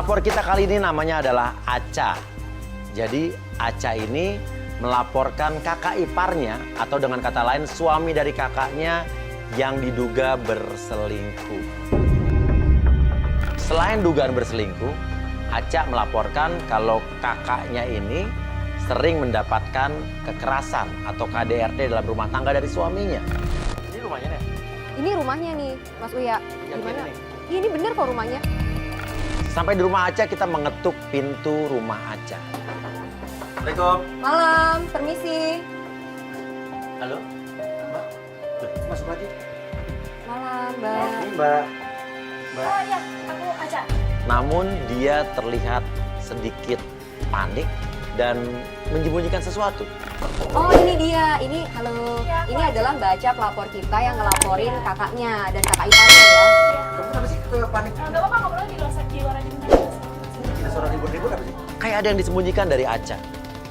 Pelapor kita kali ini namanya adalah Aca. Jadi Aca ini melaporkan kakak iparnya atau dengan kata lain suami dari kakaknya yang diduga berselingkuh. Selain dugaan berselingkuh, Aca melaporkan kalau kakaknya ini sering mendapatkan kekerasan atau KDRT dalam rumah tangga dari suaminya. Ini rumahnya nih? Ini rumahnya nih, Mas Uya. Gimana? Iya, ini bener kok rumahnya. Sampai di rumah Aca, kita mengetuk pintu rumah Aca. Assalamualaikum. Malam, permisi. Halo, Mbak. Loh, masuk lagi. Malam, Mbak. Ini Mbak. Oh iya, aku Aca. Namun dia terlihat sedikit panik dan menyembunyikan sesuatu. Oh, ini dia. Ini, halo. Ya, Ini adalah Mbak Aca, pelapor kita yang ngelaporin kakaknya dan kakak iparnya ya. Kamu kenapa sih panik? Nggak apa-apa, ngobrol di luar aja bentar. Kita suara ribut-ribut apa sih? Kayak ada yang disembunyikan dari Aca.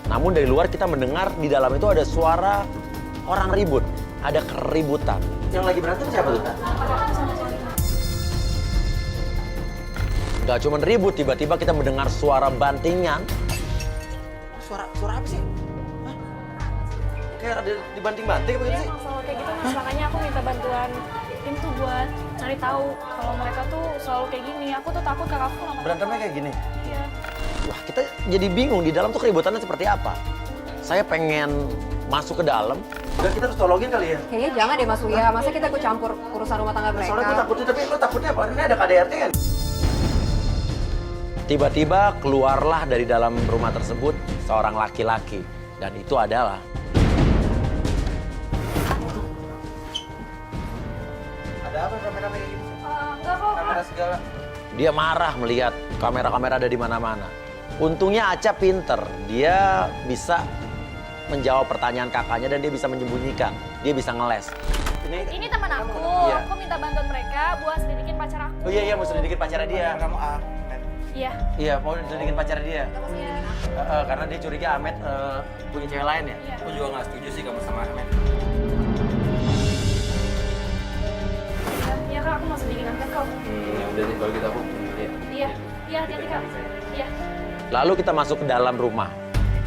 Namun dari luar kita mendengar di dalam itu ada suara orang ribut. Ada keributan. Yang lagi berantem siapa tuh? Gak cuma ribut, tiba-tiba kita mendengar suara bantingan. Suara apa sih? Hah? Kayak ada dibanting-banting apa gitu Iya, sih? emang selalu kayak gitu mas, makanya aku minta bantuan tim tuh buat cari tahu kalau mereka tuh selalu kayak gini. Aku tuh takut kakakku lama. Berantemnya kayak gini. Iya. Wah, kita jadi bingung di dalam tuh keributannya seperti apa. Saya pengen masuk ke dalam. Udah, kita harus tolongin kali ya. Kayaknya jangan deh Mas Uya, masa kita ikut campur urusan rumah tangga mereka. Soalnya gue takutnya, tapi lo takutnya apa? Ini ada KDRT kan? Tiba-tiba keluarlah dari dalam rumah tersebut seorang laki-laki. Dan itu adalah... Ada apa kamera kayak gini? Enggak kok, Kamera segala. Dia marah melihat kamera-kamera ada di mana-mana. Untungnya Aca pinter. Dia bisa menjawab pertanyaan kakaknya dan dia bisa menyembunyikan. Dia bisa ngeles. ini teman aku. Iya. Aku minta bantuan mereka buat selidikin pacar aku. Oh iya, mau selidikin pacarnya dia. Kamu Iya. Iya, mau selidikin pacarnya dia. Iya. Karena dia curiga Ahmed punya cewek lain ya? Iya. Aku juga nggak setuju sih kamu sama Ahmed. Iya kak, aku mau selidikin Ahmed kok. Ya udah deh, kalau gitu aku Iya. Iya, hati-hati kak. Iya. Lalu kita masuk ke dalam rumah.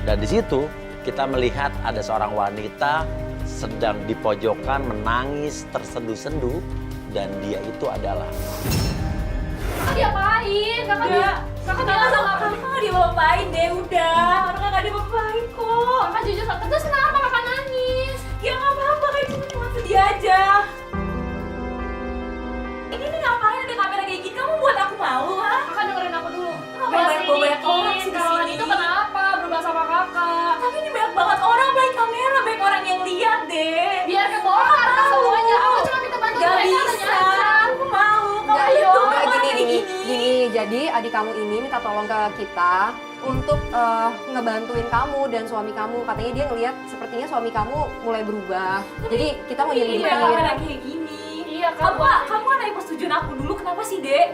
Dan di situ kita melihat ada seorang wanita sedang di pojokan menangis tersendu-sendu. Dan dia itu adalah... Kakak diapain? Kakak bilang sama kakak nggak diapain deh, udah. Orang nggak diapain kok. Kakak jujur, terus kenapa kakak nangis? Ya nggak apa-apa, kayak cuma sedih aja. Ini nih ngapain ada kamera kayak gini? Kamu buat aku malu, ha? Kakak dengerin aku dulu. Ngapain banyak orang sih di sini? Itu kenapa berubah sama kakak? Tapi ini banyak banget orang, banyak kamera, banyak orang yang lihat deh. Biar kebongkar kan semuanya. Aku cuma minta bantuan Gak mereka, bisa. tanya aja. Aku mau. Nggak, Kamu itu nggak, orang kayak gini. Jadi adik kamu ini minta tolong ke kita untuk ngebantuin kamu dan suami kamu. Katanya dia ngelihat sepertinya suami kamu mulai berubah. Jadi kita mau Iya, nyelidikin. kamera kayak gini. Iya, kamu kan nanya persetujuan aku dulu. Kenapa sih, Dek?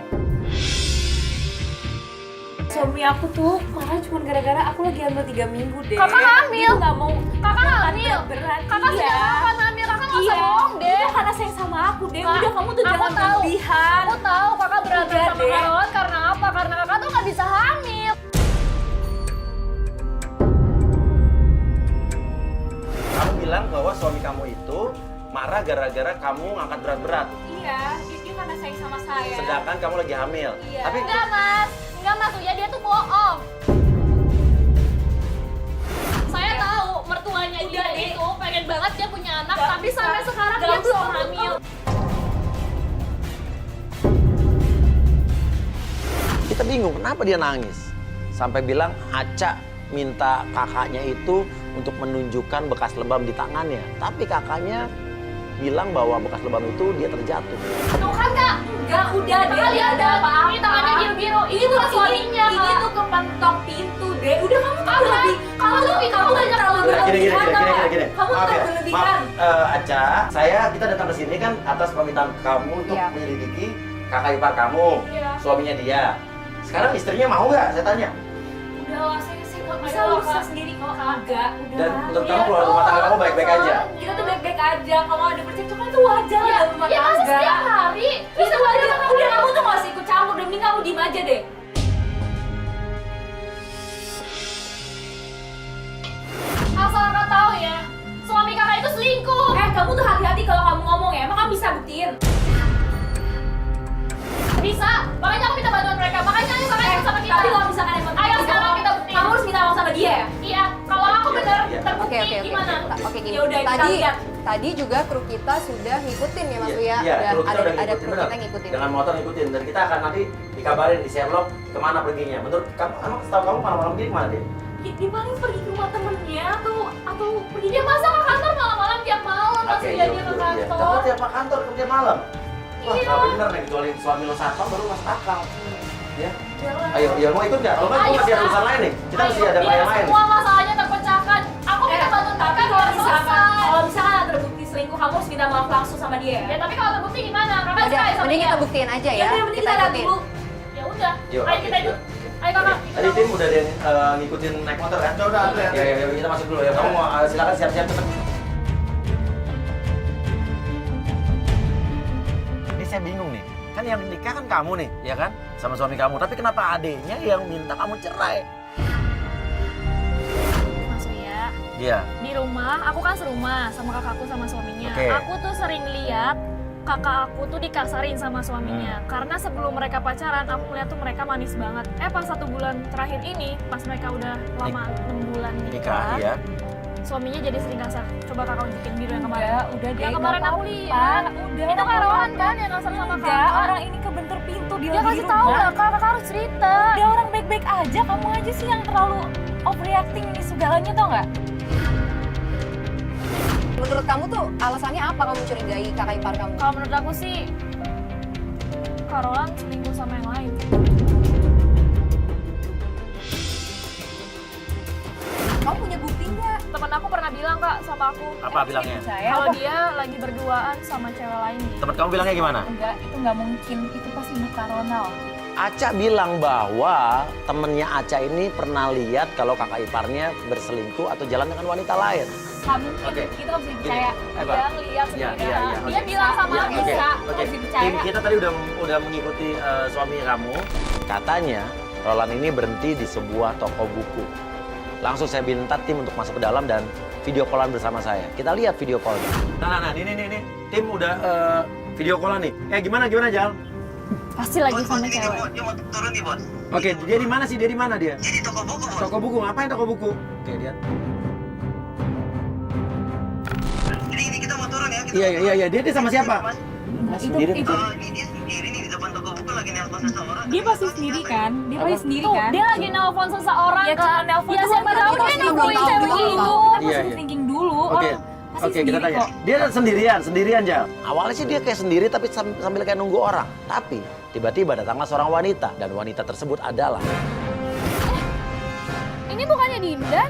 Suami aku tuh marah cuma gara-gara aku lagi hamil 3 minggu, Dek. Kakak hamil? Dia nggak mau. Kakak hamil? Berat. Kakak iya. sudah kapan hamil? Kakak nggak usah Iya. bohong deh. Itu karena sayang sama aku, Dek. Kak, Udah, kamu tuh aku jangan tahu. berlebihan. Aku tahu kakak berantem Udah, sama Dek. Karawan karena apa? Karena kakak tuh nggak bisa hamil. Kamu bilang bahwa suami kamu itu marah gara-gara kamu ngangkat berat-berat. Iya, dia karena sayang sama saya. Sedangkan kamu lagi hamil. Iya. Tapi Enggak mas, Uya, dia tuh bohong. Saya tahu mertuanya dia Dek. itu pengen banget dia punya anak, Nggak tapi bisa. sampai sekarang Nggak dia belum usah. hamil. kita bingung kenapa dia nangis. Sampai bilang Aca minta kakaknya itu untuk menunjukkan bekas lebam di tangannya. Tapi kakaknya bilang bahwa bekas lebam itu dia terjatuh. Tuh kan kak, Enggak, udah deh. kakak lihat Udah, ada ini tangannya biru-biru. Ini tuh suaminya Ini kak. tuh kepentok pintu, Dek. Udah kamu tuh Apa? berlebih. Kamu tuh banyak terlalu banget. berlebihan, tau nggak? Kamu Maaf tuh ya, berlebihan. maaf Aca, kita datang ke sini kan atas permintaan kamu untuk Iya. menyelidiki kakak ipar kamu, Iya. suaminya dia. Sekarang istrinya mau nggak? Saya tanya. Udah lah, saya kuat bisa usaha sendiri kok. Enggak, udah. Dan menurut kamu keluar rumah tangga kamu baik-baik aja? Kita tuh baik-baik aja. Kalau ada percekcokan itu wajar lah dalam rumah Ya masa tangga. setiap hari? Bisa wajar. Udah, kamu tuh nggak usah ikut campur. Demi kamu diem aja deh. asal kakak tahu ya, suami kakak itu selingkuh. Kamu tuh hati-hati kalau kamu ngomong ya. Emang kamu bisa buktiin? Bisa, makanya aku minta bantuan mereka. Makanya ayo kakak ikut sama kita. Tapi kalau misalkan emang Ayo sekarang kita buktiin. kamu harus minta maaf sama dia ya? Iya, kalau aku benar Iya. terbukti Oke. gimana? Oke gini. Ya udah, kita Tadi lihat. tadi juga kru kita sudah ngikutin ya Mas Uya. Iya, Udah kru kita udah ada ngikutin, kru benar. kita ngikutin. Dengan motor ngikutin dan kita akan nanti dikabarin di Sherlock kemana perginya. Menurut kamu, emang setahu kamu malam-malam dia kemana dia? Dia paling pergi ke rumah temennya atau pergi Dia masa ke kantor malam-malam tiap malam masih iya, dia ke iya. Kamu kantor. tiap kantor kerja malam. Wah, Iya. nggak bener nih, kecuali suami lo satpam baru masuk akal. Ya. jalan. Ayo, ya mau ikut nggak? Kalau nggak, Ayo, masih ada Kak. urusan lain nih. Kita masih ada biar klien lain. semua masalahnya terpecahkan. Aku minta bantuan Tapi mereka kalau biar misalkan selesai. terbukti selingkuh, kamu harus minta maaf langsung sama dia Ya tapi kalau terbukti gimana? Kakak Udah, sekali sama mending dia. kita buktiin aja ya. Yang penting kita lihat ikutin. dulu. Ya udah, Yuk, ayo oke, kita ikut. yuk. Ayo kakak, Oke. ikut Tadi aku. tim udah ada yang ngikutin naik motor kan? Udah, ya. Ya, kita masuk dulu ya. Kamu mau silakan siap-siap cepet. Ini saya bingung nih. Kan yang nikah kan kamu nih, ya kan? Sama suami kamu. Tapi kenapa adiknya yang minta kamu cerai? Mas Uya, Iya. di rumah aku kan serumah sama kakakku sama suaminya. Oke. Aku tuh sering lihat kakak aku tuh dikasarin sama suaminya. Karena sebelum mereka pacaran, aku melihat tuh mereka manis banget. Pas 1 bulan terakhir ini, pas mereka udah lama 6 bulan Nikah, nikah, ya. suaminya jadi sering kasar. Coba kakak unjukin biru yang kemarin. Udah Yang kemarin aku lihat. Udah. Itu Karawan kan yang kasar sama kakak. Orang ini kebentur pintu dia Ya kasih tahu lah kak, kakak harus cerita. Dia orang baik-baik aja, kamu aja sih yang terlalu overreacting ini segalanya tau nggak? Menurut kamu tuh alasannya apa kamu curigai kakak ipar kamu? Kalau menurut aku sih, Carolan selingkuh sama yang lain. Kamu punya bukti nggak? Temen aku pernah bilang kak sama aku, Apa bilangnya? kalau dia lagi berduaan sama cewek lain. Teman kamu bilangnya gimana? Enggak, itu nggak mungkin. Itu pasti bukan Ronald. Aca bilang bahwa temennya Aca ini pernah lihat kalau kakak iparnya berselingkuh atau jalan dengan wanita lain. Nggak mungkin. Oke. Kita nggak bisa dipercaya. Apa? Dia ngeliat Iya, sendiri. iya, iya, Dia oke. bilang sama Ya, aku. oke, bisa, oke. harus dipercaya. Tim kita tadi udah mengikuti suami kamu. Katanya Roland ini berhenti di sebuah toko buku. Langsung saya minta tim untuk masuk ke dalam dan video callan bersama saya. Kita lihat video callnya. Nah, ini tim udah video callan nih. Gimana Jal? Pasti lagi sama cewek. Dia mau turun nih, Bos. Oke, dia di mana sih? Dia di mana dia? Jadi toko buku, Bos. Toko buku. Ngapain toko buku? Oke, lihat. Ini kita mau turun ya. Iya. Dia sama siapa? Sendiri. itu Ini dia sendiri nih di depan toko buku lagi nelpon seseorang. dia pasti sendiri kan? Dia pasti sendiri Tuh, kan? dia lagi nelpon seseorang Ya, kan. cuma nelpon Ya doang, siapa kan tahu kita dia pasti nungguin belum tahu cewek juga. itu. Kita Iya, pasti iya. thinking dulu. Oke. Pasti Oke, kita sendiri tanya. kok. Dia sendirian Jal. Awalnya sih dia kayak sendiri tapi sambil kayak nunggu orang. Tapi tiba-tiba datanglah seorang wanita dan wanita tersebut adalah Ini bukannya Dinda?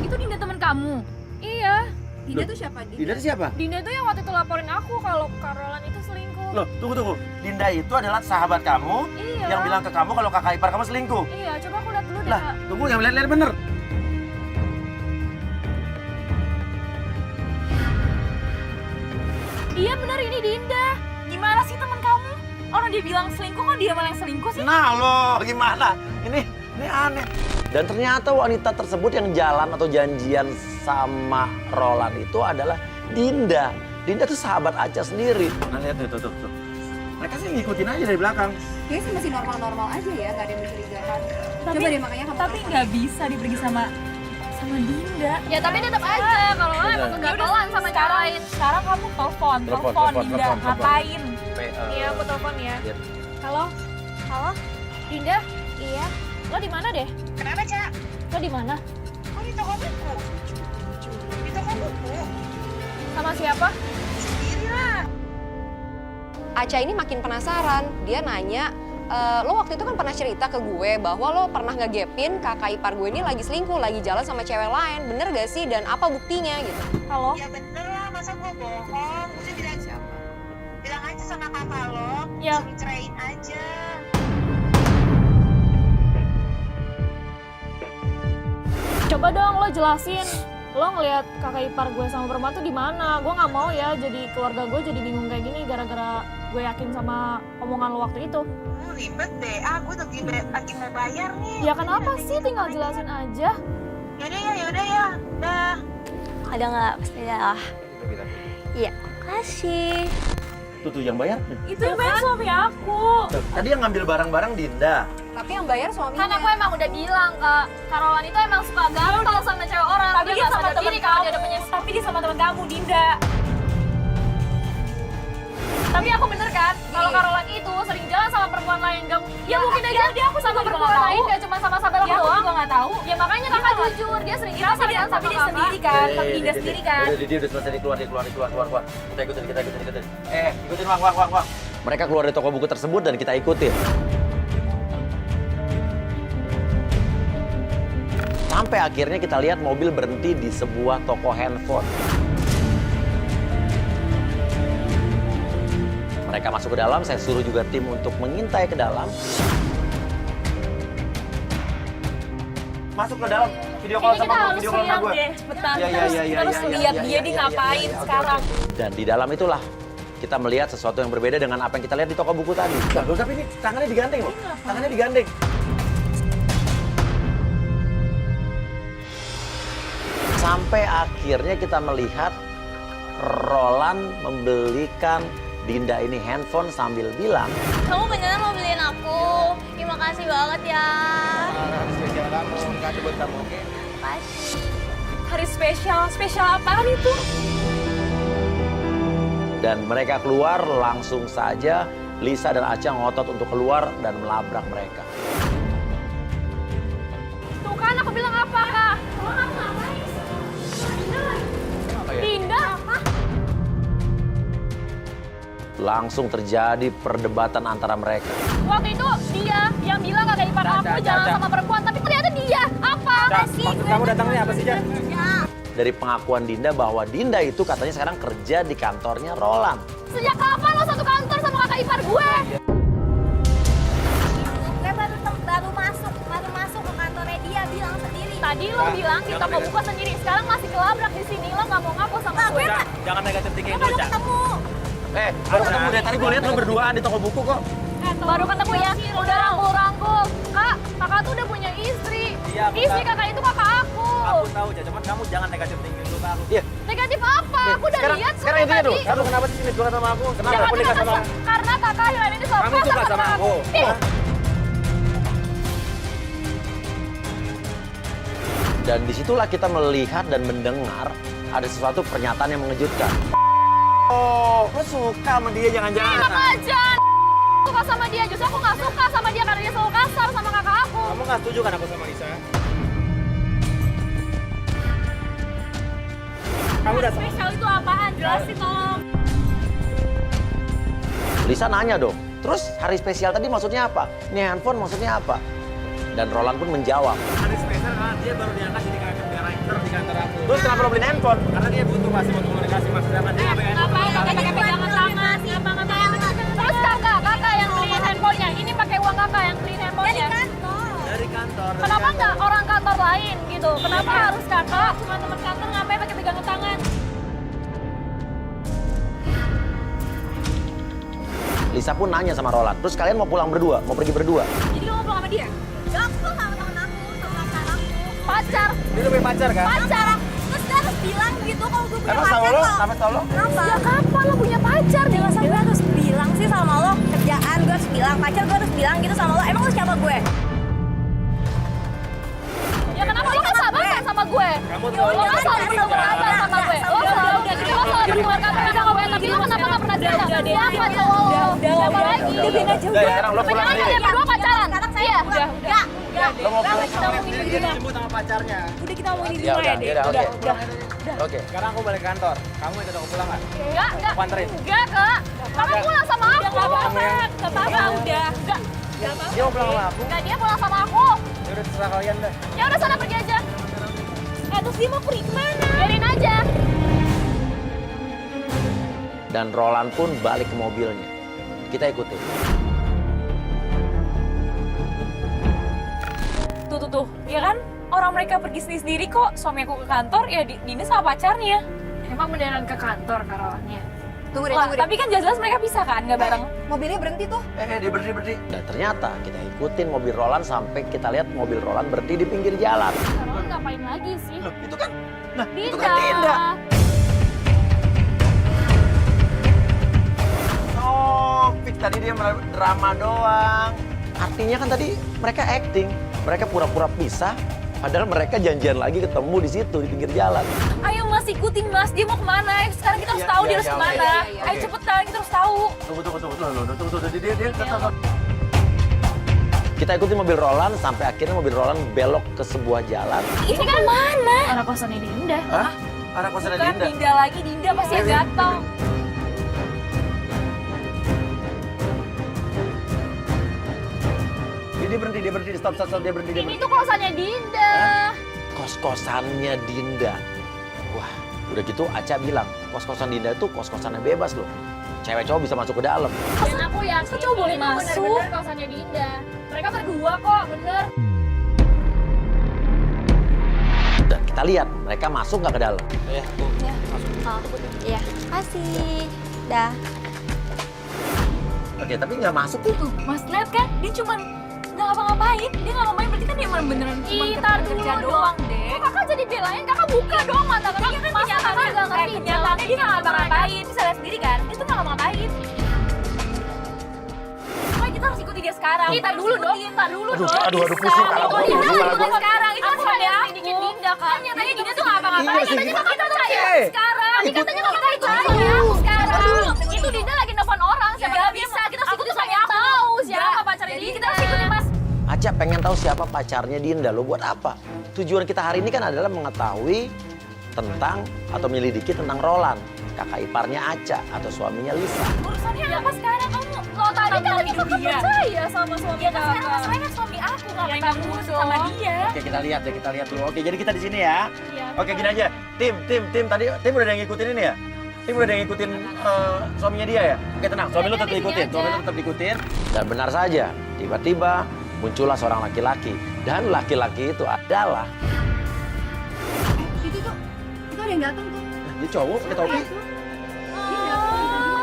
Itu Dinda teman kamu. Iya. Dinda tuh siapa? Dinda itu siapa? Dinda tuh yang waktu itu laporin aku kalau Carolan itu selingkuh. Loh, tunggu. Dinda itu adalah sahabat kamu Iya. yang bilang ke kamu kalau kakak ipar kamu selingkuh. Iya, coba aku lihat dulu deh. Lah, Kak. tunggu yang lihat bener. Iya benar ini Dinda. Gimana sih teman kamu? Orang dia bilang selingkuh, kok dia malah yang selingkuh sih? Nah loh, gimana? Ini aneh. Dan ternyata wanita tersebut yang jalan atau janjian sama Roland itu adalah Dinda. Dinda tuh sahabat Aca sendiri. Nah lihat tuh. Mereka sih ngikutin aja dari belakang. Kayaknya sih masih normal-normal aja ya, nggak ada yang mencurigakan. Coba deh makanya kamu Tapi nggak bisa dia pergi sama Dinda. Ya tapi tetap aja kalau lo emang kegagalan sama cewek lain. Sekarang kamu telepon Dinda, ngapain? Iya, aku telepon ya. Iya. Halo? Halo? Dinda? Iya. Lo di mana deh? Kenapa, Cak? Lo di mana? Oh, di toko buku. Di toko buku. Sama siapa? Sendiri lah. Aca ini makin penasaran. Dia nanya, lo waktu itu kan pernah cerita ke gue bahwa lo pernah ngegepin kakak ipar gue ini lagi selingkuh, lagi jalan sama cewek lain. Bener gak sih? Dan apa buktinya gitu? Halo? Ya bener lah, masa gue bohong. Gue bilang siapa? Bilang aja sama kakak lo, Ya. suruh ceraiin aja. Coba dong lo jelasin. Lo ngelihat kakak ipar gue sama perempuan tuh di mana? Gue nggak mau ya jadi keluarga gue jadi bingung kayak gini gara-gara gue yakin sama omongan lo waktu itu. Ribet deh, gue lagi mau bayar nih. Ya kenapa sih, tinggal jelasin aja. Yaudah ya, dah. Ada nggak? Pasti ada lah. Iya, makasih. Tuh yang bayar. Itu yang bayar suami aku. Tadi yang ngambil barang-barang Dinda. Tapi yang bayar suaminya. Kan aku emang udah bilang Kak, Carolan itu emang suka gampang sama cewek orang. Tapi dia nggak sama sadar temen diri kalau kamu. dia ada punya. Tapi dia sama temen kamu, Dinda. Tapi aku bener kan, kalau Carolan itu sering jalan sama perempuan lain. Ya mungkin aja dia aku sama perempuan lain, gak cuma sama sahabat aku Ya aku doang. juga nggak tahu. Ya makanya kakak jujur, dia sering jalan sama Tapi dia sendiri kan, tapi Dinda sendiri kan. Dia udah selesai, keluar. Kita ikutin. Ikutin Wang. Mereka keluar dari toko buku tersebut dan kita ikutin. Sampai akhirnya kita lihat mobil berhenti di sebuah toko handphone. Mereka masuk ke dalam, saya suruh juga tim untuk mengintai ke dalam. Masuk ke dalam, video call sama gue, video call sama gue. Cepetan, Iya, terus lihat dia di ngapain sekarang. Dan di dalam itulah kita melihat sesuatu yang berbeda dengan apa yang kita lihat di toko buku tadi. Tapi ini tangannya digandeng loh, tangannya digandeng. Sampai akhirnya kita melihat Roland membelikan Dinda ini handphone sambil bilang, Kamu beneran mau beliin aku? Terima kasih banget ya. spesial kamu, kasih buat kamu, oke? Makasih. Hari spesial apaan itu? Dan mereka keluar langsung saja. Lisa dan Aca ngotot untuk keluar dan melabrak mereka. Tuh kan aku bilang apa Kak? Kamu ngapain? Dinda? Langsung terjadi perdebatan antara mereka. Waktu itu dia yang bilang kakak ipar aku jalan sama perempuan, tapi ternyata dia apa? Maksud kamu datangnya apa sih, Jan? Dari pengakuan Dinda bahwa Dinda itu katanya sekarang kerja di kantornya Roland. Sejak kapan lo satu kantor sama kakak ipar gue? Gue baru masuk ke kantornya dia, bilang sendiri. Tadi lo bilang di toko buku sendiri, sekarang masih kelabrak di sini, lo nggak mau ngaku sama gue. Jangan negatif thinking Gue dulu, baru Cak. ketemu. Baru ketemu deh, tadi gue lihat lo berduaan di toko buku kok. Baru ketemu ya, udah rangkul-rangkul. Kak, kakak tuh udah punya istri. Iya, aku Istri tahu. kakak itu kakak aku. Aku tahu, Cak. Cuman kamu jangan negatif thinking dulu ke aku. Iya. Negatif apa? Aku udah lihat Sekarang semua intinya tadi. dulu, kamu kenapa sih suka sama aku? Kenapa Ya, aku nikah sama aku? karena kakak yang ini suka Kamu suka sama aku. Ih, Dan disitulah kita melihat dan mendengar ada sesuatu pernyataan yang mengejutkan. Oh, lo suka sama dia jangan-jangan? enak aja. Suka sama dia, justru aku nggak suka sama dia karena dia selalu kasar sama kakak aku. Kamu nggak setuju kan aku sama Lisa? Kamu udah sama Spesial itu apaan? Jelasin tolong. Lisa nanya dong, terus hari spesial tadi maksudnya apa? Ini handphone maksudnya apa? Dan Roland pun menjawab. hari spesial kan dia baru diangkat jadi director di kantor aku. Terus kenapa lo beliin handphone? Karena dia butuh masih mau komunikasi maksudnya kan dia pakai handphone. Ngapain pakai pegangan tangan? Terus kakak yang beliin handphonenya. Ini pakai uang kakak yang beliin handphonenya. Dari kantor. Kenapa nggak orang kantor lain gitu? Kenapa harus kakak? Cuma teman kantor ngapain pakai pegangan tangan? Lisa pun nanya sama Roland, terus kalian mau pulang berdua? Mau pergi berdua? Jadi lo mau pulang sama dia? Ya aku sama temen aku, sama pacar aku. Pacar? Dia lebih pacar kan? Pacar? Terus dia harus bilang gitu kalau gue punya Emang pacar sama lo? kok. Sama lo? Kenapa? Ya kapan lo punya pacar? Ya masa gue harus bilang sih sama lo, kerjaan gue harus bilang, pacar gue harus bilang gitu sama lo. Emang lo siapa gue? Ya kenapa lo nggak sahabatan sama gue? Kamu Lo nggak selalu bersahabat sama gue. Lo selalu berbuat kata sama gue. Tapi lo kenapa nggak pernah cerita? Siapa cowok lo? Siapa lagi? Udah, sekarang lo pulang Penyanyi sendiri. kalian berdua pacaran? Sekarang saya Iya. pulang. Enggak. Lo mau pulang? Dia dijemput sama pacarnya. Udah kita ngomongin di Ya rumah udah, ya, Dek. ya udah, oke. Oke. Sekarang aku balik kantor. Kamu ikut aku pulang nggak? Enggak. Aku anterin. Enggak, Kak. Kakak pulang sama aku. Nggak apa-apa, udah. Enggak. Dia mau pulang sama aku. Enggak, dia pulang sama aku. Ya udah terserah kalian deh. Ya udah sana pergi aja. Terus dia mau pergi kemana? Biarin aja. Dan Roland pun balik ke mobilnya. Kita ikutin. Tuh, ya kan? Orang mereka pergi sendiri-sendiri kok. Suami aku ke kantor, ya Dinda sama pacarnya. Emang beneran ke kantor Carolannya? Tunggu deh, Lah, tunggu deh. tapi kan jelas-jelas mereka pisah kan, nggak bareng. Mobilnya berhenti tuh. Dia berhenti. Dan ternyata kita ikutin mobil Roland sampai kita lihat mobil Roland berhenti di pinggir jalan. Roland ngapain lagi sih? Loh, itu kan, nah itu Dinda. kan Dinda. Oh, Fik, tadi dia drama doang. Artinya kan tadi mereka acting, mereka pura-pura pisah, padahal mereka janjian lagi ketemu di situ di pinggir jalan. Ayo Mas, ikutin Mas, dia mau kemana? Sekarang kita harus Iya, tahu iya, dia harus iya, kemana. iya, iya, Ayo oke. cepetan, kita harus tahu. Tunggu, dia. Kita ikutin mobil Roland sampai akhirnya mobil Roland belok ke sebuah jalan. Ini kan mana? Arah kosannya Dinda. Hah? Arah kosannya Bukan Dinda. Dinda lagi, Dinda pasti yang datang. Dia berhenti, stop, dia berhenti. Ini tuh kosannya Dinda. Kos-kosannya Dinda. Wah, udah gitu Aca bilang, kos-kosan Dinda itu kos-kosannya bebas loh. Cewek cowok bisa masuk ke dalam. Dan aku yakin Cowok boleh ini masuk. bener-bener kosannya Dinda. Mereka berdua kok, bener. Dan kita lihat mereka masuk nggak ke dalam. Iya, kasih. Dah. Oke, tapi nggak masuk tuh. Tuh, Mas lihat kan, dia cuman nggak ngapa-ngapain. Dia nggak ngapain, berarti kan dia emang beneran cuma Tar dulu kerja dong. doang, deh. Kok kakak jadi belain, kakak buka dong mata kakak. Iya kan Masa kenyataannya kakak nggak ngerti kenyataannya dia nggak ngapa-ngapain. Bisa lihat sendiri kan, dia tuh nggak ngapa-ngapain. Makanya kita harus ikuti dia sekarang. Kita dulu dong, kita dulu Aduh, dong. aduh, pusing. Kalau Aduh, dia pusing. ikuti sekarang, itu Aku cuma hanya dia sedikit Dinda kak. Kan nyatanya Dinda tuh nggak ngapa-ngapain. Iya sih, Nyatanya kita tuh Oke. sekarang. Ikut. Katanya kalau kita ikut aku sekarang. Itu Dinda lagi nelfon orang. Siapa Nggak dia bisa, mau- kita harus aku ikuti tuh pengen sama aku. tahu siapa Nggak. pacarnya Jadi Dinda. kita harus ikutin Mas. Aca pengen tahu siapa pacarnya Dinda. Lo buat apa? Tujuan kita hari ini kan adalah mengetahui tentang atau menyelidiki tentang Roland, kakak iparnya Aca atau suaminya Lisa. Urusannya apa sekarang kamu? Lo tadi kan hidup kakak dia. percaya sama suami Ya kan sekarang kakak. masalahnya kan suami aku, ngapain kan kamu dulu sama dong. dia? Oke, kita lihat dulu. Oke, jadi kita di sini ya. Iya. Oke, gini aja. Tim tadi udah ada yang ngikutin ini ya? Tim udah ada yang ngikutin suaminya dia ya? Oke, tenang. Suami lu tetap ikutin. Suami lu tetap ikutin. Dan benar saja, tiba-tiba muncullah seorang laki-laki. Dan laki-laki itu adalah Itu ada yang datang tuh. dia cowok pakai topi.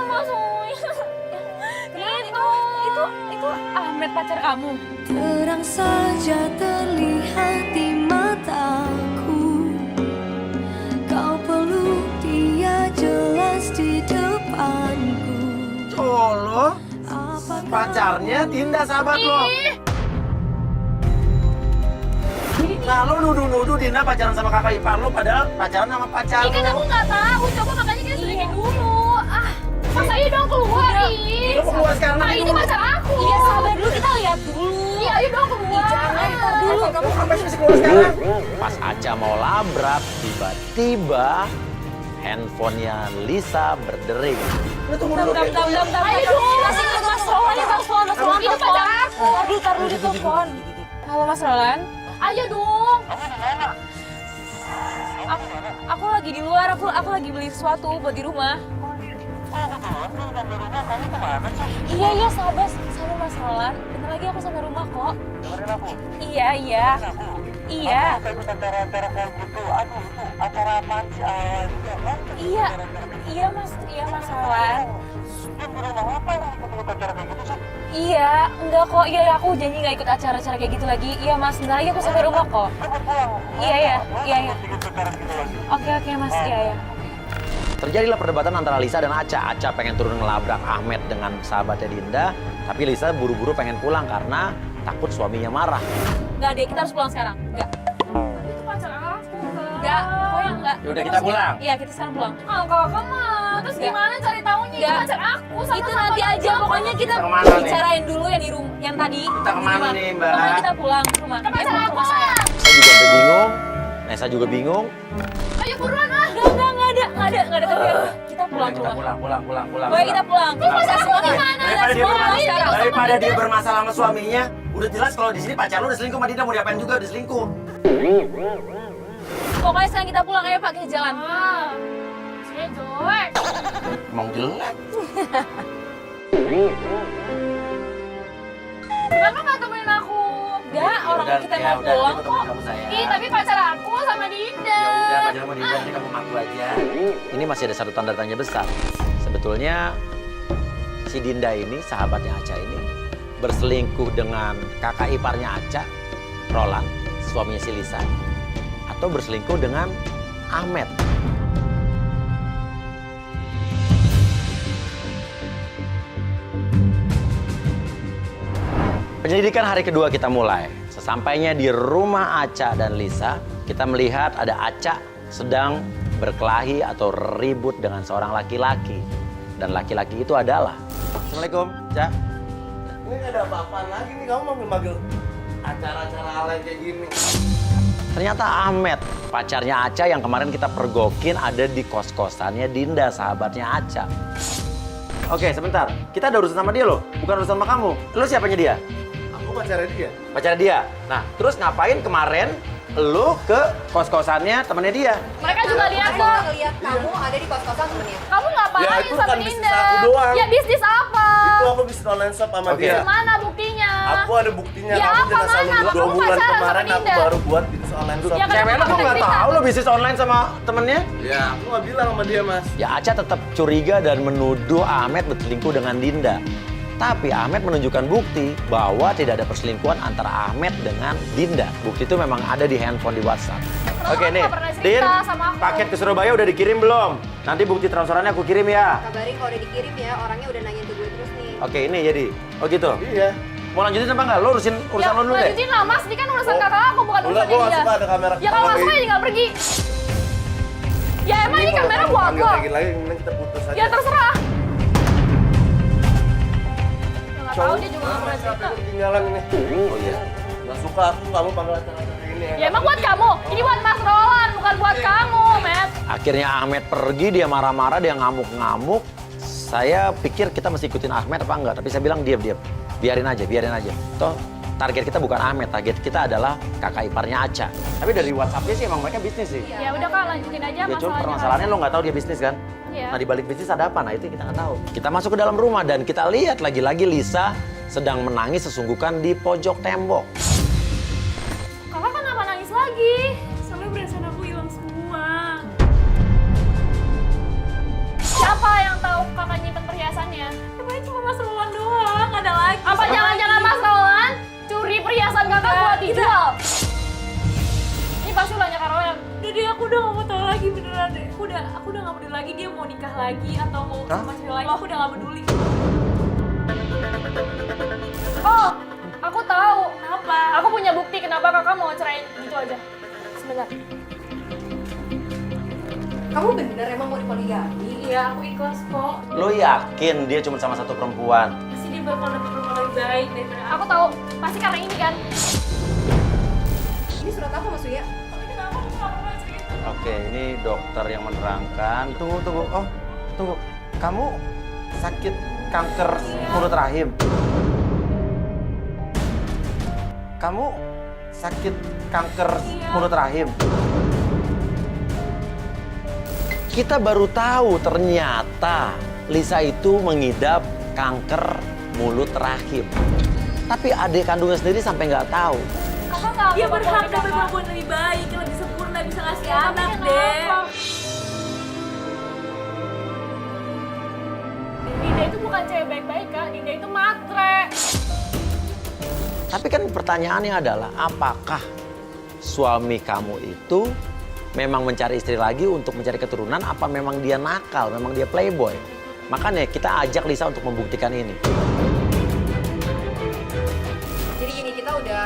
Mas Uy. Itu Ahmed pacar kamu. Terang saja terlihat di mataku. Kau peluk dia jelas di depanku. Colo, Apakah pacarnya Dinda sahabat lo. Nah, lo nuduh-nuduh Dinda pacaran sama kakak ipar lo, padahal pacaran sama pacar Kan aku lo. nggak tahu, coba makanya kita selidiki dulu. Mas ayo dong keluar ih. Lo keluar sekarang Nah, lagi itu dulu. pacar aku. Iya sabar dulu, kita lihat dulu. Iya, ayo dong keluar. Dulu, kamu sampai sih keluar sekarang. Pas Aca mau labrak, tiba-tiba handphonenya Lisa berdering. Lo tunggu dulu. Bentar. Ayo dong. Masih ikut Mas Roland, Mas Roland Itu pacar aku. Tar dulu di telepon. Halo Mas Roland. Ayo dong. Aku lagi di luar, aku lagi beli sesuatu buat di rumah. Iya sabar Mas Roland. Bentar lagi aku sampai rumah kok. Iya. Iya Mas Roland. Iya, enggak kok. Iya, aku janji nggak ikut acara-acara kayak gitu lagi. Iya Mas, bentar lagi aku sampai rumah kok. Iya. Oke Mas, iya. Terjadilah perdebatan antara Lisa dan Aca. Aca pengen turun ngelabrak Ahmed dengan sahabatnya Dinda, tapi Lisa buru-buru pengen pulang karena takut suaminya marah. Enggak deh, kita harus pulang sekarang. Enggak. Itu pacar aku. Enggak, pokoknya enggak. Yaudah, kita pulang. Iya, kita sekarang pulang. Kakak mah. Terus Enggak. gimana cari taunya? Itu Enggak. pacar aku. Sama Itu nanti aja, pokoknya kita Kita kemana nih? bicarain dulu yang di rumah, yang tadi. Kita kemana nih, Mbak? Pokoknya kita pulang ke rumah. Ke pacar Ayo, aku. rumah saya. Saya juga sampai bingung. Nesa juga bingung. Ayo buruan ah. Enggak ada tapi kita pulang ke rumah. Pulang. Pokoknya kita pulang. Pulang. Daripada dia bermasalah. Daripada dia bermasalah sama suaminya, udah jelas kalau di sini pacar lu udah selingkuh sama Dinda, mau diapain juga udah selingkuh. Pokoknya sekarang kita pulang ayo pakai jalan. Saya jelek. Emang jelek. Kenapa nggak temenin aku? Enggak, orang kita mau pulang kok. Kamu sayang. Ih, tapi pacar aku sama Dinda. Ya udah, pacar kamu mau dihindari kamu ngaku aja. Ini masih ada satu tanda tanya besar. Sebetulnya si Dinda ini, sahabatnya Aca ini, berselingkuh dengan kakak iparnya Aca, Roland, suaminya si Lisa, atau berselingkuh dengan Ahmed. Penyelidikan hari kedua kita mulai. Sesampainya di rumah Aca dan Lisa, kita melihat ada Aca sedang berkelahi atau ribut dengan seorang laki-laki. Dan laki-laki itu adalah... Assalamualaikum, Aca. Ini nggak ada apa-apaan lagi nih, kamu manggil-manggil acara-acara alay kayak gini. Ternyata Ahmed, pacarnya Aca yang kemarin kita pergokin ada di kos-kosannya Dinda, sahabatnya Aca. Oke, sebentar. Kita ada urusan sama dia loh, bukan urusan sama kamu. Lu siapanya dia? Aku pacarnya dia. Pacar dia. Nah, terus ngapain kemarin lu ke kos-kosannya temennya dia? Mereka juga lihat Aku kok. ngeliat kamu ada di kos-kosan temennya. Kamu ngapain Ya, itu sama bukan bisnis Dinda? aku doang. Ya bisnis apa? Itu aku bisnis online shop sama Oke. dia. Mana buktinya? Aku ada buktinya. Ya, Kamu apa jangan selalu mana? bilang 2 Kamu bulan pacaran sama kemarin aku Dinda. baru buat bisnis online shop. Ya, Cewek lu kok nggak tahu lo bisnis online sama temennya? Ya, aku nggak bilang sama dia, Mas. Ya Aca tetap curiga dan menuduh Ahmed berselingkuh dengan Dinda. Tapi Ahmed menunjukkan bukti bahwa tidak ada perselingkuhan antara Ahmed dengan Dinda. Bukti itu memang ada di handphone di WhatsApp. Oke kamu nih, nggak pernah cerita Din, sama aku. paket ke Surabaya udah dikirim belum? Nanti bukti transferannya aku kirim ya. Kabarin kalau udah dikirim ya, orangnya udah nanya ke gue terus nih. Oke, ini jadi. Oh gitu. Iya. Mau lanjutin apa enggak? Lo urusan Ya, lo dulu deh. lanjutin lah mas, ini kan urusan kakak aku bukan Enggak, urusan gue nggak dia. suka ada kamera. Ya kalau nggak suka ya nggak pergi. Ya emang ini kamera buat Panggil lo. lagi, kemudian kita putus aja. Ya terserah. Ya nggak tahu dia juga nggak pernah cerita. Ketinggalan ini. Oh iya. Nggak suka aku, kamu panggil acara-acara kayak ini. Ya emang buat kamu. Ini buat Mas Roland, bukan buat kamu, Matt. Akhirnya Ahmed pergi, dia marah-marah, dia ngamuk-ngamuk. Saya pikir kita mesti ikutin Ahmed apa enggak, tapi saya bilang diam-diam. Biarin aja. Toh target kita bukan Ahmed, target kita adalah kakak iparnya Aca. Tapi dari WhatsApp-nya sih emang mereka bisnis sih. Ya udah Kak, lanjutin aja Ya cuma masalahnya. permasalahannya lo nggak tahu dia bisnis kan? Iya. Nah di balik bisnis ada apa? Nah itu kita nggak tahu. Kita masuk ke dalam rumah dan kita lihat lagi-lagi Lisa sedang menangis sesungguhkan di pojok tembok. Kakak kenapa nangis lagi? Soalnya perasaan aku hilang semua. Siapa yang tahu kakak nyimpen perhiasannya? Emangnya cuma Mas Roland doang, ada lagi. Apa jangan-jangan Mas Roland curi perhiasan kakak buat dijual? Ini pasti ulahnya Kak Roland. Udah deh, aku udah gak mau tahu lagi beneran deh. Aku udah gak peduli lagi dia mau nikah lagi atau mau sama cewek lain. Aku udah gak peduli. Oh, aku tahu. Kenapa? Aku punya bukti kenapa kakak mau ceraiin gitu aja. Sebentar. Kamu bener emang mau dipoligami? Iya, aku ikhlas kok. Lo yakin dia cuma sama satu perempuan? Pasti dia bakal dapet perempuan lebih baik daripada Aku tahu, pasti karena ini kan. Ini surat apa Mas Uya? Tapi kenapa aku gak pernah cerita? Oke, ini dokter yang menerangkan. Tunggu. Oh, tunggu. Kamu sakit kanker mulut rahim. Kamu sakit kanker mulut rahim. Kita baru tahu ternyata Lisa itu mengidap kanker mulut rahim. Tapi adik kandungnya sendiri sampai nggak tahu. Kakak nggak Dia mau berhak bawa dapet kakak. perempuan lebih baik, yang lebih sempurna, bisa ngasih Tapi anak kenapa? deh. Dinda itu bukan cewek baik-baik Kak, Dinda itu matre. Tapi kan pertanyaannya adalah apakah suami kamu itu memang mencari istri lagi untuk mencari keturunan, apa memang dia nakal, memang dia playboy? Makanya kita ajak Lisa untuk membuktikan ini. Jadi gini, kita udah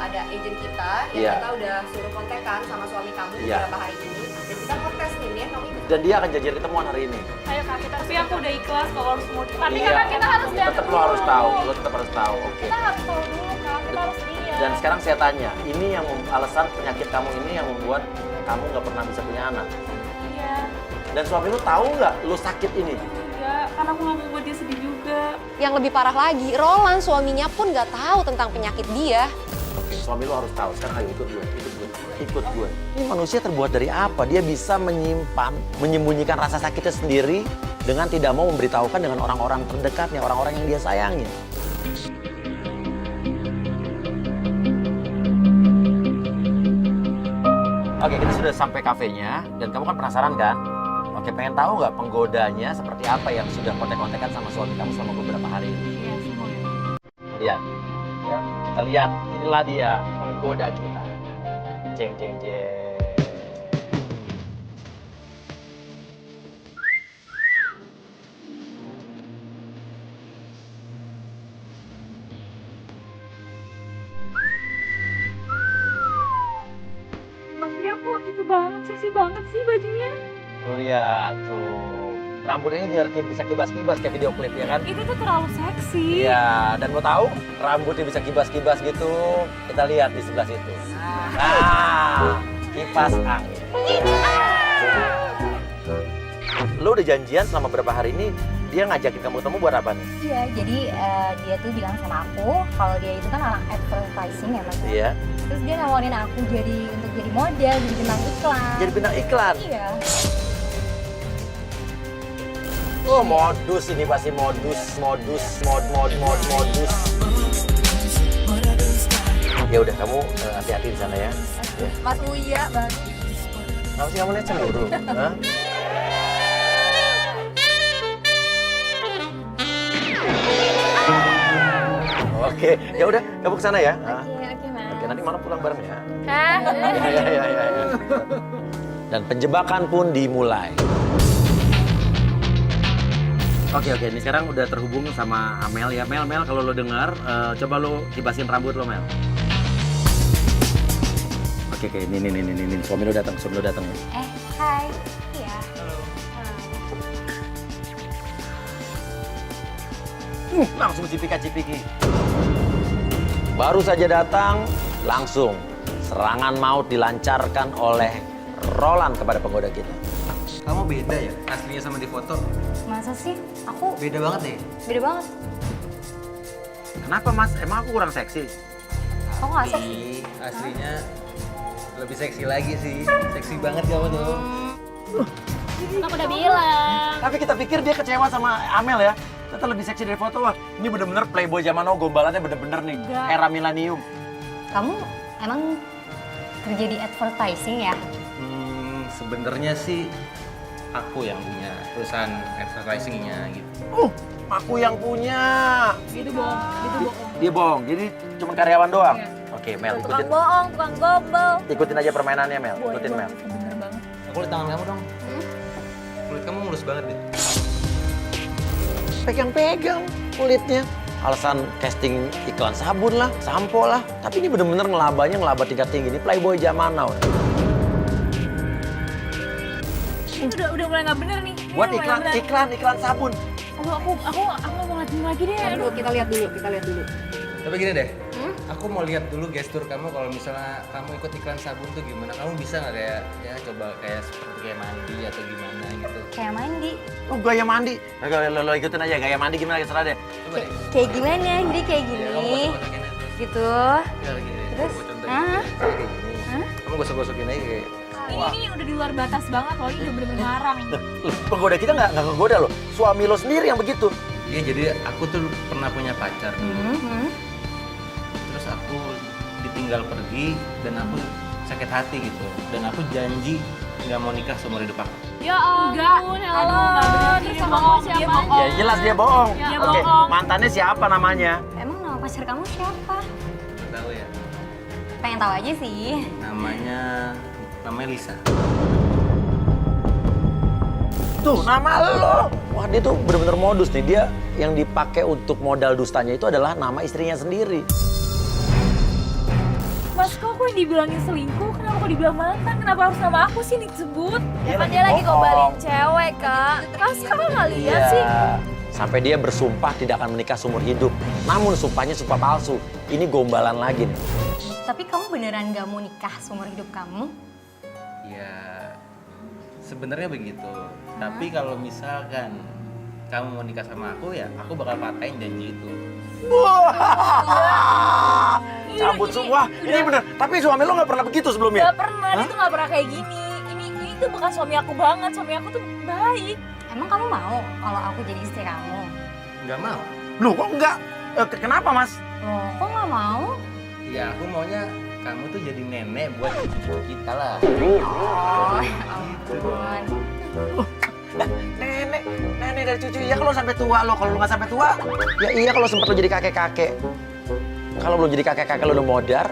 ada agent kita yang Iya. kita udah suruh kontekan sama suami kamu Iya. beberapa hari ini. Dan kita kontes nih, Nia, kamu ikut. Dan dia akan janjian ketemuan hari ini. Ayo Kak, kita Tapi aku udah ikhlas kalau harus mau Tapi Iya. Kakak kita harus lihat Tetap dulu. lo harus tahu, lo tetap harus tahu. Oke. Kita harus tahu dulu Kak, kita harus lihat. Dan sekarang saya tanya, ini yang alasan penyakit kamu ini yang membuat kamu nggak pernah bisa punya anak. Iya, Dan suami lu tahu nggak lu sakit ini? enggak, karena aku gak mau buat dia sedih juga. Yang lebih parah lagi, Roland suaminya pun nggak tahu tentang penyakit dia. Oke, suami lu harus tahu. Sekarang ayo ikut gue. Ini manusia terbuat dari apa? Dia bisa menyembunyikan rasa sakitnya sendiri dengan tidak mau memberitahukan dengan orang-orang terdekatnya, orang-orang yang dia sayangin. Oke, kita sudah sampai kafenya dan kamu kan penasaran kan? Oke, pengen tahu nggak penggodanya seperti apa yang sudah kontek-kontekan sama suami kamu selama beberapa hari ini? Iya sih mau. Lihat, ya, kita lihat inilah dia penggoda kita. Jeng jeng jeng. Mas dia kok itu banget, seksi banget sih bajunya. Oh iya, tuh. Rambutnya biar bisa kibas-kibas kayak video klip ya kan? Itu tuh terlalu seksi. Iya, dan mau tahu rambutnya bisa kibas-kibas gitu, kita lihat di sebelah situ. Nah, kipas angin. Lo udah janjian selama berapa hari ini, dia ngajakin kamu ketemu buat apa nih? Iya, jadi dia tuh bilang sama aku kalau dia itu kan anak advertising ya mas. Iya. Terus dia nawarin aku untuk jadi model, jadi bintang iklan. Jadi bintang iklan? Iya. Oh, modus ini pasti modus. Ya udah, kamu hati-hati di sana ya. Ya. Mas Uya banget. Kenapa sih kamu lihat cemburu? Hah? Oke, ya udah, kamu ke sana ya. Hah? Oke mas. Oke, nanti malam pulang bareng ya. Hah? Ya. Dan penjebakan pun dimulai. Oke, ini sekarang udah terhubung sama Amel ya. Mel, kalau lo dengar, coba lo kibasin rambut lo, Mel. Oke, ini suami lo datang. Hai. Iya. Langsung cipika-cipiki. Baru saja datang, langsung serangan maut dilancarkan oleh Roland kepada penggoda kita. Kamu beda ya aslinya sama di foto? Masa sih? Aku Beda banget deh. beda banget. Kenapa, Mas? Emang aku kurang seksi? Aku nggak seksi. Aslinya lebih seksi lagi sih. Seksi banget kamu tuh. Aku udah bilang. Tapi kita pikir dia kecewa sama Amel ya. Ternyata lebih seksi dari foto. Wah, ini bener-bener playboy zaman now, gombalannya bener-bener nih. Enggak. Era milenium. Kamu emang kerja di advertising ya? Sebenarnya sih aku yang punya perusahaan advertisingnya gitu. Aku yang punya. Gitu bohong. Dia bohong, jadi cuma karyawan doang. Oke, Mel, Tukang bohong, tukang gobel. ikutin aja permainannya, Mel. Ikutin, Mel. Bener banget. Aku lihat tangan kamu dong. Kulit kamu mulus banget deh. Pegang-pegang kulitnya. Alasan casting iklan sabun lah, sampo lah. Tapi ini bener-bener ngelaba tingkat tinggi. Ini playboy zaman now. Itu udah mulai nggak bener nih. Ini Buat udah mulai nggak bener. iklan sabun. Aduh, aku nggak mau ngeliatin lagi deh. Aduh. Kita lihat dulu. Tapi gini deh, aku mau lihat dulu gestur kamu kalau misalnya kamu ikut iklan sabun tuh gimana? Kamu bisa nggak kayak ya coba kayak seperti kayak mandi atau gimana gitu? Kayak mandi. Oh, gaya mandi. Lo ikutin aja, gaya mandi gimana, terserah deh. Coba deh. Kayak gimana? Jadi kayak Ya, kamu gini. gosok-gosokin aja tuh. Gitu. Ya, lagi deh. Terus? Aku contohin. Hah? Kayak gini. Kamu gosok-gosokin aja kayak. Ini udah di luar batas banget loh. Ini udah bener-bener ngarang. Loh, penggoda kita nggak ngegoda loh. Suami lo sendiri yang begitu. Iya, jadi aku tuh pernah punya pacar dulu. Terus aku ditinggal pergi dan aku sakit hati gitu. Dan aku janji nggak mau nikah seumur hidup aku. Ya ampun, halo. Terus sama kamu siapa? Ya jelas dia bohong. Dia Oke, bohong. mantannya siapa namanya? Emang nama pacar kamu siapa? Nggak tahu ya. Pengen tahu aja sih. Namanya Lisa. Tuh, nama lo. Wah, dia tuh bener-bener modus nih. Dia yang dipakai untuk modal dustanya itu adalah nama istrinya sendiri. Mas, kok aku yang dibilangin selingkuh? Kenapa kok dibilang mantan? Kenapa harus nama aku sih disebut? Ya kan dia lagi gombalin cewek, Kak. Mas, kamu nggak lihat sih? Sampai dia bersumpah tidak akan menikah seumur hidup. Namun sumpahnya sumpah palsu. Ini gombalan lagi nih. Tapi kamu beneran nggak mau nikah seumur hidup kamu? Ya, sebenarnya begitu. Tapi kalau misalkan kamu mau nikah sama aku ya, aku bakal patahin janji itu. Wah, cabut semua. Ini bener. Tapi suami lo nggak pernah begitu sebelumnya. Gak pernah, dia tuh gak pernah kayak gini. Ini tuh bukan suami aku banget, suami aku tuh baik. Emang kamu mau kalau aku jadi istri kamu? Nggak mau. Loh, kok enggak? Kenapa, Mas? Loh, kok nggak mau? Ya aku maunya kamu tuh jadi nenek buat cucu kita lah. Oh, ya ampun. Nenek dari cucu. Iya kalau sampai tua lo. Kalau lo nggak sampai tua, ya iya kalau sempat lo jadi kakek-kakek. Kalau belum jadi kakek-kakek lo udah modar.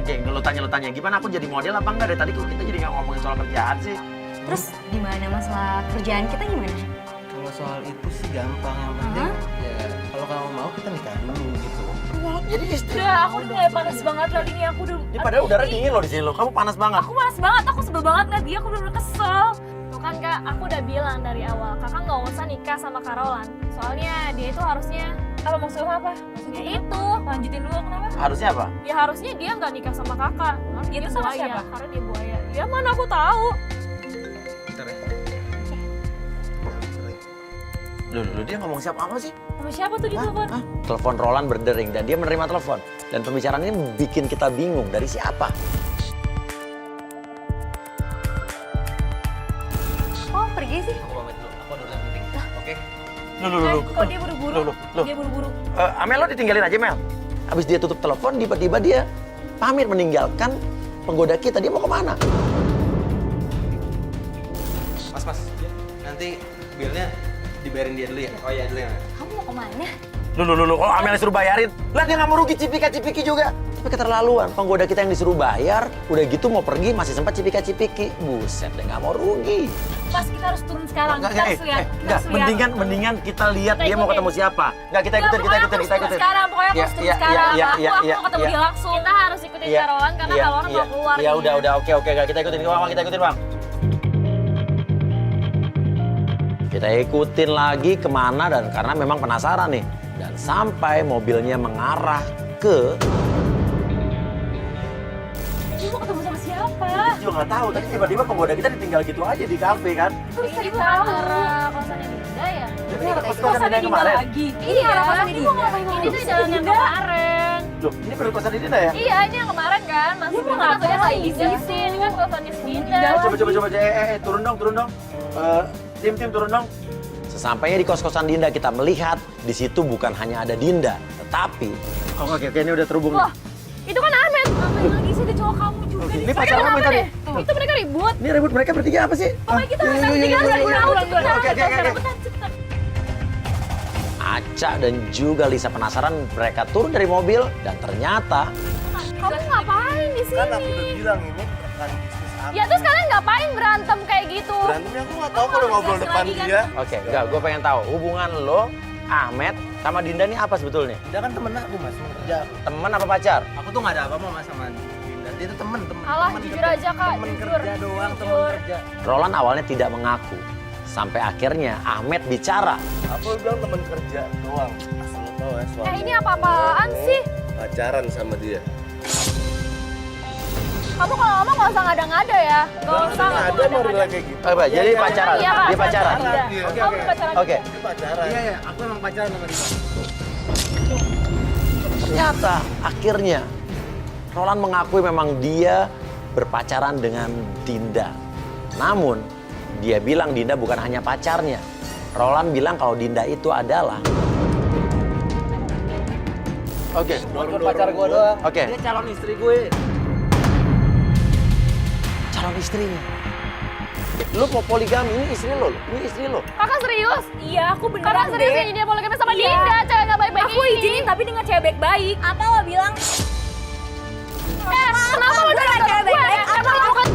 Geng, lo tanya gimana aku jadi model apa enggak? Dari tadi kok kita jadi nggak ngomongin soal kerjaan sih. Terus gimana masalah kerjaan kita gimana? Kalau soal itu sih gampang, yang penting ya kalau kamu mau kita nikah dulu gitu. Jadi istri. Udah, aku udah mulai panas banget lagi nih, aku udah... Ini padahal udara dingin loh di sini lo. Kamu panas banget. Aku panas banget, aku sebel banget liat dia, aku udah kesel. Tuh kan Kak, aku udah bilang dari awal, Kakak nggak usah nikah sama Kak Roland. Soalnya dia itu harusnya... Apa maksudnya apa? Maksudnya itu, lanjutin dulu kenapa? Harusnya apa? Ya harusnya dia nggak nikah sama Kakak. Dia Itu tuh sama buaya, siapa? karena dia buaya. Ya mana aku tahu. Bentar ya. Loh, dia ngomong siapa apa sih? Sama siapa tuh di telepon? Telepon Roland berdering dan dia menerima telepon. Dan pembicaraan ini bikin kita bingung. Dari siapa? Oh, pergi sih. Aku pamit dulu, aku ada urusan penting. Oke? Kok dia buru-buru? Dia buru-buru. Amel lo ditinggalin aja, Mel. Habis dia tutup telepon, tiba-tiba dia pamit meninggalkan penggoda kita. Dia mau kemana? Mas, nanti bilnya dibayarin dia dulu ya? Oh iya dulu ya. Kamu mau kemana? Loh, oh Amel disuruh bayarin. Lah dia nggak mau rugi cipika-cipiki juga. Tapi keterlaluan, penggoda kita yang disuruh bayar, udah gitu mau pergi masih sempat cipika-cipiki. Buset deh, nggak mau rugi. Pas kita harus turun sekarang, kita harus lihat. Enggak, mendingan kita lihat dia mau ketemu siapa. Enggak, kita ikutin. Sekarang, pokoknya aku harus turun sekarang. Aku mau ketemu iya. dia langsung. Kita harus ikutin Kak Roland karena Kak Roland mau keluar. Iya, nih. udah, oke, kita ikutin, Bang, kita ikutin, Bang. Kita ikutin lagi kemana dan karena memang penasaran nih. Dan sampai mobilnya mengarah ke... Dia mau ketemu sama siapa? juga nggak tahu, tadi tiba-tiba penggoda kita ditinggal gitu aja di kafe kan. Terus ini tahu kosannya Dinda ya? Jadi kosan Dinda kemarin. Lagi. Iya, kosan Dinda. Ini tuh jalan yang kemarin. Loh, ini bener kosan Dinda ya? Iya, ini yang kemarin kan. Masih belum katanya lagi di sini. Ini kan kosannya si Dinda. Coba, turun dong. Tim turun dong. Sesampainya di kos-kosan Dinda kita melihat di situ bukan hanya ada Dinda, tetapi oke, ini udah terhubung. Wah, itu kan Ahmed. Ahmed lagi sih, ada cowok kamu juga. Ini pacar kamu tadi. Itu mereka ribut. Ini ribut mereka bertiga apa sih? Pokoknya kita harus tinggal Oke. Aca dan juga Lisa penasaran, mereka turun dari mobil dan ternyata Kamu ngapain di sini? Kan aku udah bilang ini rekan bisnis aku. Ya terus kalian ngapain berantem kayak gitu? Berantemnya aku nggak tahu kalau ngobrol depan dia. oke, enggak, gue pengen tahu hubungan lo, Ahmed, sama Dinda ini apa sebetulnya? Dia kan temen aku mas, temen kerja aku. Teman apa pacar? Aku tuh nggak ada apa-apa mas sama Dinda. Dia tuh temen. Alah, temen jujur kerja. aja, Kak, Temen jujur. kerja doang, temen Jujur. kerja. Roland awalnya tidak mengaku. Sampai akhirnya Ahmed bicara. Aku bilang teman kerja doang. Asal lo tau ya suami. Ini apa-apaan sih? Pacaran sama dia. Kamu kalau ngomong nggak usah ngada-ngada ya. Nggak usah Ada ngomong mau ngada-ngada. kayak gitu. Apa? Jadi Iya, pacaran? Iya, Kak, Dia pacaran? Iya. Oke, Kamu pacaran. Oke. Dia pacaran. Iya, aku emang pacaran sama dia. Ternyata akhirnya Roland mengakui memang dia berpacaran dengan Dinda. Namun dia bilang Dinda bukan hanya pacarnya. Roland bilang kalau Dinda itu adalah Bukan pacar gue doang. Oke. Dia calon istri gue. calon istrinya. Lu mau poligami, ini istri lo, ini istri lo. Kakak serius? Iya, aku beneran Kakak serius deh. ini dia poligami sama Iya. Dinda, cewek nggak baik-baik Aku izinin tapi dengan cewek baik-baik. Apa lo bilang? Kenapa lo dengan dengan cewek gue? baik-baik? Emang lo kan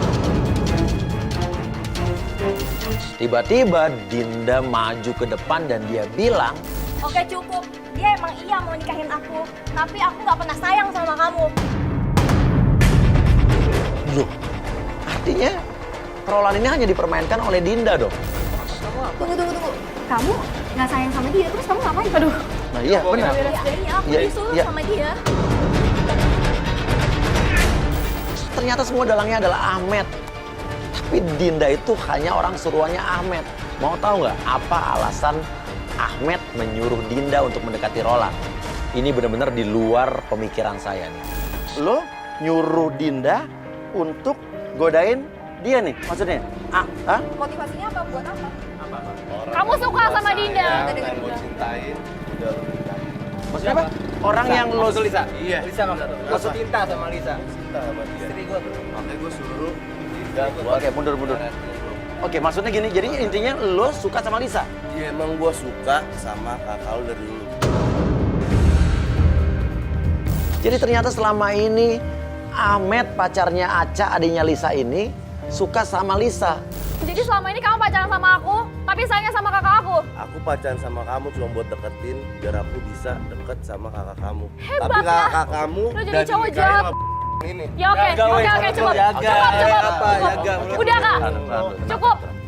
Tiba-tiba Dinda maju ke depan dan dia bilang, Oke cukup, dia emang iya mau nikahin aku. Tapi aku nggak pernah sayang sama kamu. loh, artinya Roland ini hanya dipermainkan oleh Dinda dong. Tunggu. Kamu nggak sayang sama dia, terus kamu ngapain? Aduh. Nah iya benar. Iya, aku Iya, disuruh iya. sama dia. Ternyata semua dalangnya adalah Ahmed. Tapi Dinda itu hanya orang suruhannya Ahmed. Mau tahu nggak apa alasan Ahmed menyuruh Dinda untuk mendekati Roland? Ini benar-benar di luar pemikiran saya nih. Lo nyuruh Dinda untuk godain dia nih, maksudnya? Motivasinya apa? Buat apa? kamu suka sama Dinda? Kamu cintain, udah lu nikahin. Maksudnya apa? Orang yang lo Lisa. Iya. Lisa maksud cinta sama Lisa. Cinta sama dia. Istri gue tuh. Makanya gue suruh Dinda buat. Oke, mundur. Oke, maksudnya gini, jadi intinya lo suka sama Lisa? Iya emang gue suka sama kakak lo dari dulu. Jadi ternyata selama ini Ahmed pacarnya Aca, adiknya Lisa ini suka sama Lisa. Jadi selama ini kamu pacaran sama aku, tapi sayangnya sama kakak aku. Aku pacaran sama kamu cuma buat deketin biar aku bisa deket sama kakak kamu. Hebat Tapi ya. kakak kamu Lu jadi udah cowok dinikahin jahat. sama ini. Ya oke, cukup. Udah kak,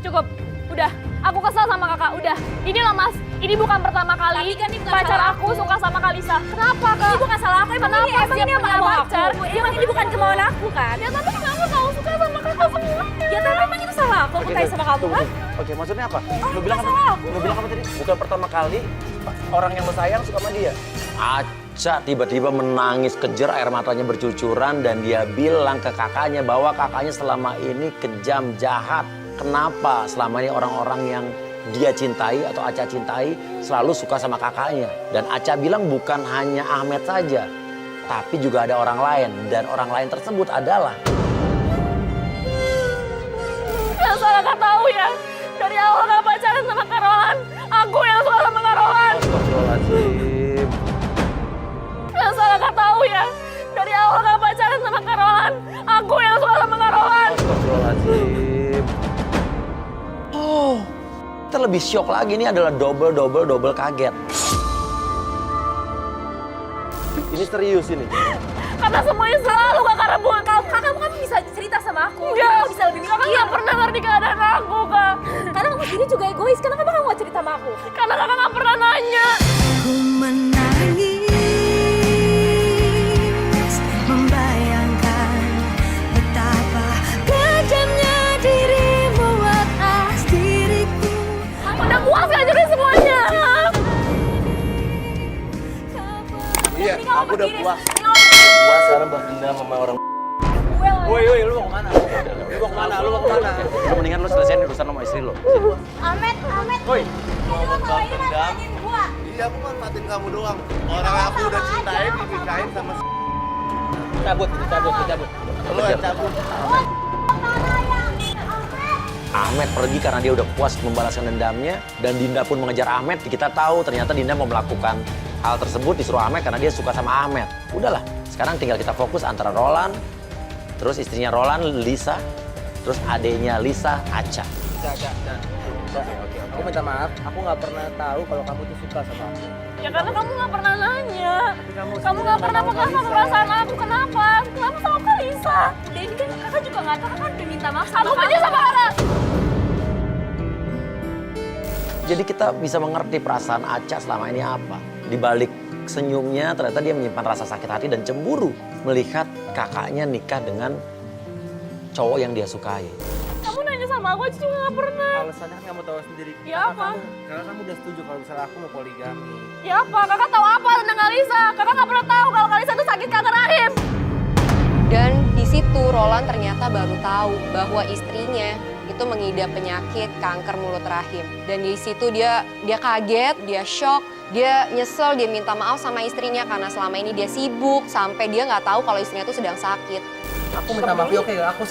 cukup. Udah, aku kesel sama kakak, udah. Ini loh mas, ini bukan pertama kali Tapi kan ini bukan pacar salah aku suka sama Kalisa. Kenapa kak? Ini bukan salah aku, emang Kenapa ini sih punya punya mau pacar? aku. Emang ini bukan kemauan aku kan? Ya tapi kamu tahu suka sama kakak semuanya. Ya tapi emang itu salah aku tanya sama kamu kan? Oke, maksudnya apa? Lo bukan bilang apa? salah aku. Lo bilang apa tadi? Bukan pertama kali orang yang lo sayang suka sama dia. Aca tiba-tiba menangis kejer, air matanya bercucuran dan dia bilang ke kakaknya bahwa kakaknya selama ini kejam, jahat. Kenapa selama ini orang-orang yang dia cintai atau Aca cintai selalu suka sama kakaknya. Dan Aca bilang bukan hanya Ahmed saja, tapi juga ada orang lain. Dan orang lain tersebut adalah... Yang salah kak tahu ya, dari awal kak pacaran sama Karolan. Aku yang suka sama Karolan. Astagfirullahaladzim. Yang salah kak tahu ya, dari awal kak pacaran sama Karolan. Aku yang suka sama Karolan. Astagfirullahaladzim. Oh, terlebih syok lagi, ini adalah double kaget. Ini serius ini. Karena semuanya selalu kakak rebut. Kamu kan bisa cerita sama aku. Enggak, Kamu bisa lebih kakak nggak pernah ngerti keadaan aku kak. Karena kamu sendiri juga egois. Kenapa kamu gak cerita sama aku? Karena kakak nggak pernah nanya. Ku menangis membayangkan betapa kejamnya dirimu atas diriku. Udah puas gak jadi semuanya? Iya, aku udah puas. Puas sekarang bahas dendam sama orang. Woi, lu mau kemana? Lu mau kemana? Lu mendingan lu selesaiin urusan sama istri lo. Ahmed. Woi, Mau balas dendam. Iya, aku manfaatin kamu doang. Orang aku udah cintain, dinikahin sama Cabut. lo yang cabut. Ahmed pergi karena dia udah puas membalaskan dendamnya. Dan Dinda pun mengejar Ahmed. Kita tahu ternyata Dinda mau melakukan hal tersebut disuruh Ahmed karena dia suka sama Ahmed. Udahlah, sekarang tinggal kita fokus antara Roland, terus istrinya Roland, Lisa, terus adiknya Lisa, Aca. Oke. Aku minta maaf, aku nggak pernah tahu kalau kamu tuh suka sama aku. Ya karena kamu nggak pernah nanya. Kamu Kamu nggak pernah peka sama perasaan aku. Kenapa sama Kalisa? Udah ini kan kakak juga gak tahu, kan udah minta maaf Aku benci sama Ara. Jadi kita bisa mengerti perasaan Aca selama ini apa. Di balik senyumnya ternyata dia menyimpan rasa sakit hati dan cemburu melihat kakaknya nikah dengan cowok yang dia sukai. Kamu nanya sama aku aja juga nggak pernah. Alasannya kan kamu tahu sendiri. Ya apa? Karena kamu udah setuju kalau misalnya aku mau poligami. Ya apa? Kakak tahu apa tentang Kalisa? Kakak nggak pernah tahu kalau Kalisa tuh sakit kanker rahim. Dan di situ Roland ternyata baru tahu bahwa istrinya itu mengidap penyakit kanker mulut rahim. Dan di situ dia kaget, dia shock, dia nyesel, dia minta maaf sama istrinya karena selama ini dia sibuk sampai dia nggak tahu kalau istrinya itu sedang sakit. Aku minta maaf, oke, aku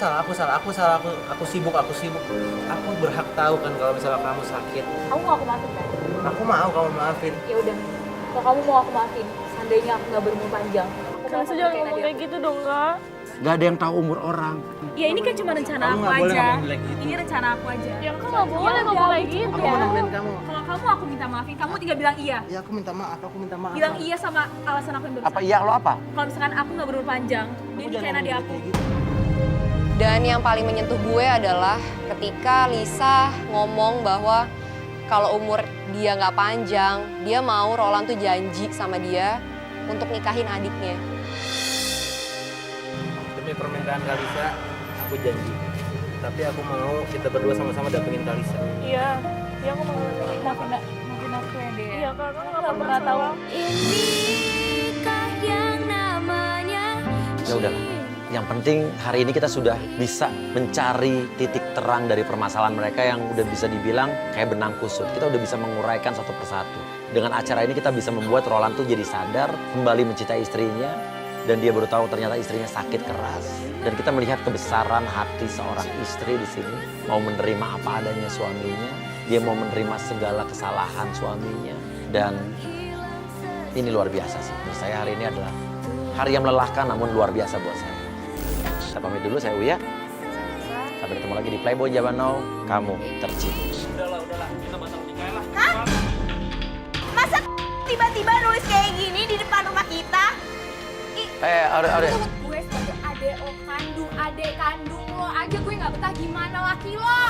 sibuk. Aku berhak tahu kan kalau misalnya kamu sakit. Kamu mau aku maafin kan? Aku mau kamu maafin. Ya udah, kalau kamu mau aku maafin, seandainya aku gak berumur panjang. Kalisa jangan ngomong kayak gitu dong, Kak. Gak ada yang tahu umur orang. Ya ini kan cuma rencana Kamu aku nggak boleh aja. ngomong jelek gitu. Ini rencana aku aja. Ya kan nggak boleh ngomong kayak gitu. Aku mau nemenin kamu. Kalau kamu aku minta maafin, kamu tinggal bilang iya. Ya aku minta maaf. Bilang iya sama alasan aku yang barusan. Apa iya lo apa? Kalau misalkan aku gak berumur panjang, dia nikahin adik aku. Dan yang paling menyentuh gue adalah ketika Lisa ngomong bahwa kalau umur dia nggak panjang, dia mau Roland tuh janji sama dia untuk nikahin adiknya. Demi permintaan Kalisa, aku janji. Tapi aku mau kita berdua sama-sama datengin Kalisa. Iya, aku mau Maafin aku ya, Dek. Iya, Kak, kamu nggak pernah tahu. Inikah yang namanya Ya udah, Yang penting hari ini kita sudah bisa mencari titik terang dari permasalahan mereka yang udah bisa dibilang kayak benang kusut. Kita udah bisa menguraikan satu persatu. Dengan acara ini kita bisa membuat Roland tuh jadi sadar, kembali mencintai istrinya, dan dia baru tahu ternyata istrinya sakit keras. Dan kita melihat kebesaran hati seorang istri di sini, mau menerima apa adanya suaminya, dia mau menerima segala kesalahan suaminya, dan ini luar biasa sih. Menurut saya hari ini adalah hari yang melelahkan namun luar biasa buat saya. Saya pamit dulu, saya Uya. Sampai ketemu lagi di Playboy Zaman Now, kamu tercinta. Udahlah, kita batal nikah lah. Hah? Masa tiba-tiba nulis kayak gini di depan rumah kita? Are. Gue sebagai adek kandung lo aja gue nggak betah gimana laki lo.